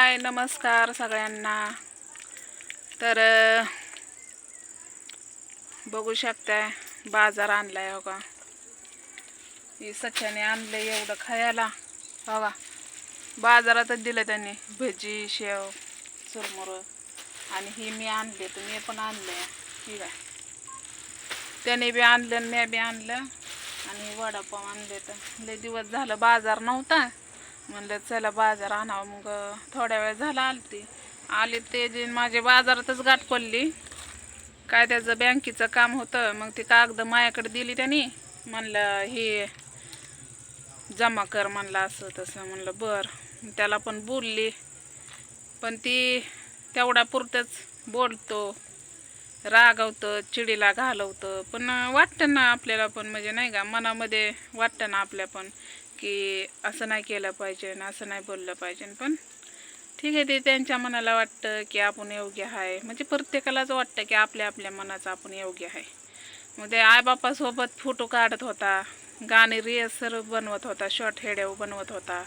हाय नमस्कार सगळ्यांना। तर बघू शकताय बाजार आणलाय हो का। ही सख्याने आणलंय एवढं खायला हो का। बाजारातच दिलं त्यांनी भजी शेव चुरमुर आणि ही मी आणले तर मी पण आणले ठीक आहे। त्याने बी आणलं आणि मी बी आणलं आणि वडापाव आणले। तर लय दिवस झालं बाजार नव्हता म्हणलं चला बाजार आणावं। मग थोड्या वेळ झाला आले ते जे माझे बाजारातच गाठ पडली। काय त्याचं बँकेचं काम होतं मग ती कागद माझ्याकडे दिली त्यांनी म्हणलं हे जमा कर म्हणलं असं तसं। म्हणलं बरं त्याला पण बोलली पण ती तेवढा पुरतच बोलतो रागवतं चिडीला घालवतं। पण वाटतं ना आपल्याला पण म्हणजे नाही का मनामध्ये वाटतं ना आपल्या पण की असं नाही केलं पाहिजे ना असं नाही बोललं पाहिजे। पण ठीक आहे ते त्यांच्या मनाला वाटतं की आपण योग्य आहे म्हणजे प्रत्येकालाच वाटतं की आपल्या आपल्या मनाचं आपण योग्य आहे। मग ते आईबापासोबत फोटो काढत होता गाणे रिहर्सल बनवत होता शॉर्ट हेडेव बनवत होता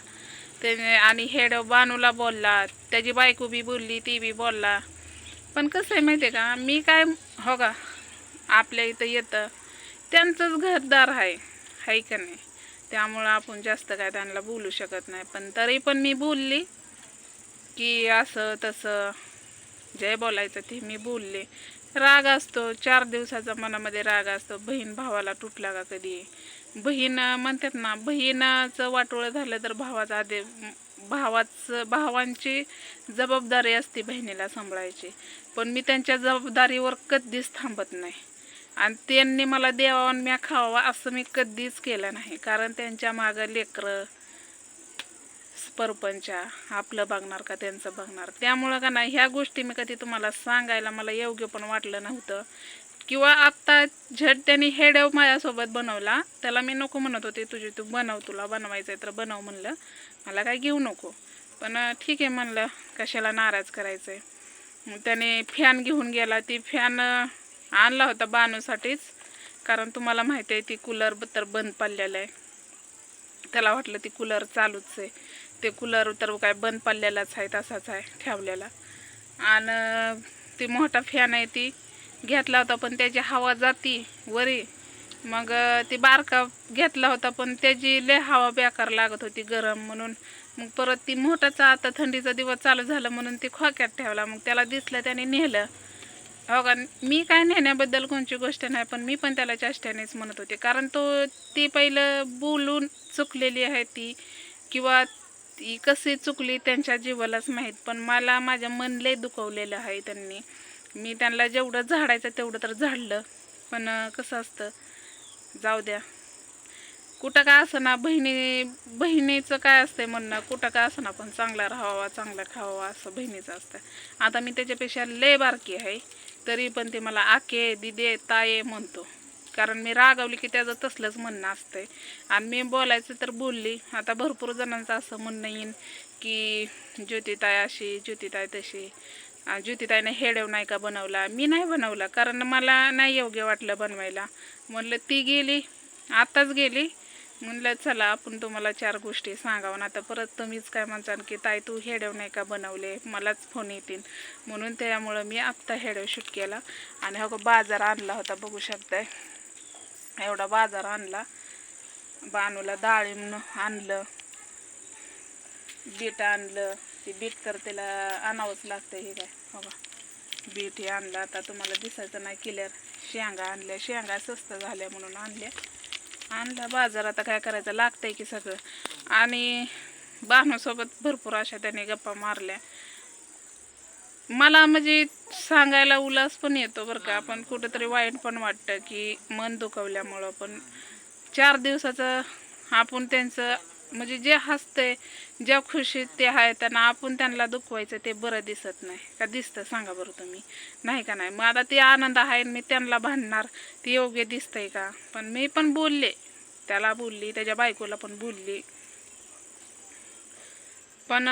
त्याने आणि हेडेव बानूला बोलला त्याची बायको बी बोलली ती बी बोलला। पण कसं आहे माहिती आहे का मी काय हो का आपल्या इथं येतं त्यांचंच घरदार आहे का नाही त्यामुळं आपण जास्त काय त्यांना बोलू शकत नाही। पण तरी पण मी बोलली की असं तसं जे बोलायचं ते मी बोलले। राग असतो 4 दिवसाचा मनामध्ये राग असतो। बहीण भावाला तुटला का कधी बहीण म्हणतात ना बहिणाचं वाटोळं झालं तर भावाचा आधी भावांची जबाबदारी असते बहिणीला सांभाळायची। पण मी त्यांच्या जबाबदारीवर कधीच थांबत नाही आणि त्यांनी मला द्यावं आणि मी खावा असं मी कधीच केलं नाही। कारण त्यांच्या मागं लेकरं परपंचा आपलं बघणार का त्यांचं बघणार त्यामुळं का नाही ह्या गोष्टी मी कधी तुम्हाला सांगायला मला योग्य पण वाटलं नव्हतं। किंवा आत्ता झट त्यांनी हेडेव माझ्यासोबत बनवला त्याला मी नको म्हणत होते तुझी तू बनव तुला बनवायचं आहे तर बनव म्हणलं मला काय घेऊ नको। पण ठीक आहे म्हणलं कशाला नाराज करायचं आहे। त्याने फॅन घेऊन गेला ती फॅन आणला होता बानूसाठीच कारण तुम्हाला माहिती आहे ती कूलर तर बंद पडलेलं आहे। त्याला वाटलं ती कूलर चालूच आहे ते कूलर तर काय बंद पडलेलाच आहे तसाच आहे ठेवलेला। आणि ती मोठा फॅन आहे ती घेतला होता पण त्याची हवा जाती वरी मग ती बारका घेतला होता पण त्याची लय हवा बेकार लागत होती गरम म्हणून मग परत ती मोठाचा आता थंडीचा दिवस चालू झाला म्हणून ती खोक्यात ठेवला। मग त्याला दिसलं त्याने नेलं हो का। मी काय नेण्याबद्दल कोणची गोष्ट नाही पण मी पण त्याला चेष्ट्यानेच म्हणत होते कारण ती पहिलं बोलून चुकलेली आहे ती किंवा ती कशी चुकली त्यांच्या जीवालाच माहीत। पण मला माझ्या मन लय दुखवलेलं आहे त्यांनी मी त्यांना जेवढं झाडायचं तेवढं तर झाडलं पण कसं असतं जाऊ द्या। कुठं का असं ना बहिणीचं काय असतंय म्हणणं कुठं का असं ना पण चांगला राहावा चांगला खावा असं बहिणीचं असतं। आता मी त्याच्यापेक्षा लय बारकी आहे तरी पण ते मला आके दिदे ताये म्हणतो कारण मी रागवली की त्याचं तसलंच म्हणणं असतंय आणि मी बोलायचं तर बोलली। आता भरपूर जणांचं असं म्हणणं येईन की ज्योतिताई अशी ज्योतिताई तशी ज्योतिताईने हेडेव नाही का बनवला मी नाही बनवला कारण मला नाही योग्य वाटलं बनवायला। म्हणलं ती गेली आताच गेली म्हणलं चला आपण तुम्हाला 4 गोष्टी सांगावं ना आता परत तुम्हीच काय म्हणता की ताई तू हेडेव नाही का बनवले मलाच फोन येतील म्हणून त्यामुळं मी आत्ता हेडेव शूट केला। आणि हो बाजार आणला होता बघू शकताय एवढा बाजार आणला बानूला डाळिंब आणलं बीट आणलं ते बीट तर त्याला आणावंच लागतं हे काय हो का बीट हे आणलं आता तुम्हाला दिसायचं नाही क्लिअर। शेंगा आणल्या शेंगा स्वस्त झाल्या म्हणून आणला बाजार आता काय करायचं लागतंय की सगळं। आणि बानूसोबत भरपूर अशा त्याने गप्पा मारल्या मला म्हणजे सांगायला उल्हास पण येतो बरं का पण कुठंतरी वाईट पण वाटतं की मन दुखवल्यामुळं। पण 4 दिवसाचं आपण त्यांचं म्हणजे जे हसते ज्या खुशीत ते आहे त्यांना आपण त्यांना दुखवायचं ते बरं दिसत नाही का दिसतं सांगा बरं तुम्ही नाही का नाही। मग आता ते आनंद आहे मी त्यांना भांडणार ते योग्य दिसतंय का। पण मी पण बोलले त्याला बोलली त्याच्या बायकोला पण बोलली पण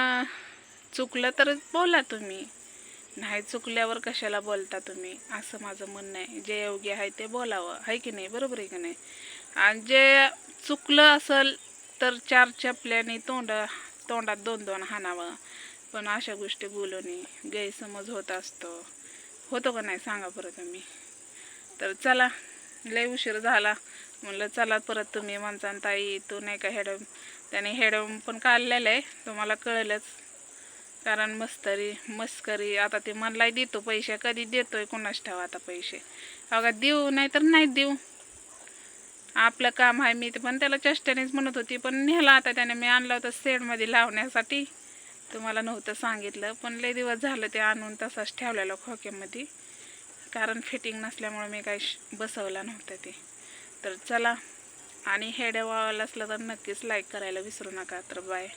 चुकलं तर बोला तुम्ही नाही चुकल्यावर कशाला बोलता तुम्ही असं माझं म्हणणं आहे। जे योग्य आहे ते बोलावं आहे की नाही बरोबर आहे की नाही। आणि जे चुकलं असेल तर 4 चपल्याने तोंडात 2-2 हाणावं पण अशा गोष्टी बोलून गैरसमज होत असतो. होतो का नाही सांगा परत तुम्ही. तर चला, लय उशीर झाला. म्हणलं चला परत तुम्ही म्हणसान ताई तू नाही का हेडम, त्याने हेडम पण काढलेलं आहे, तुम्हाला कळलंच. कारण मस्करी आता ते म्हणलाय देतो पैसे, कधी देतोय कोणाच ठाव आता पैसे. अगं देऊ नाही तर नाही देऊ, आपलं काम आहे. मी पण त्याला चेष्टेनेच म्हणत होती, पण नेला आता त्याने. मी आणलं होतं सेडमध्ये लावण्यासाठी, तुम्हाला नव्हतं सांगितलं. पण लय दिवस झालं ते आणून तसाच ठेवलेलं खोक्यामध्ये, कारण फिटिंग नसल्यामुळे मी काही बसवलं नव्हतं ते. तर चला, आणि हेड वावायला असलं तर नक्कीच लाईक करायला विसरू नका. तर बाय.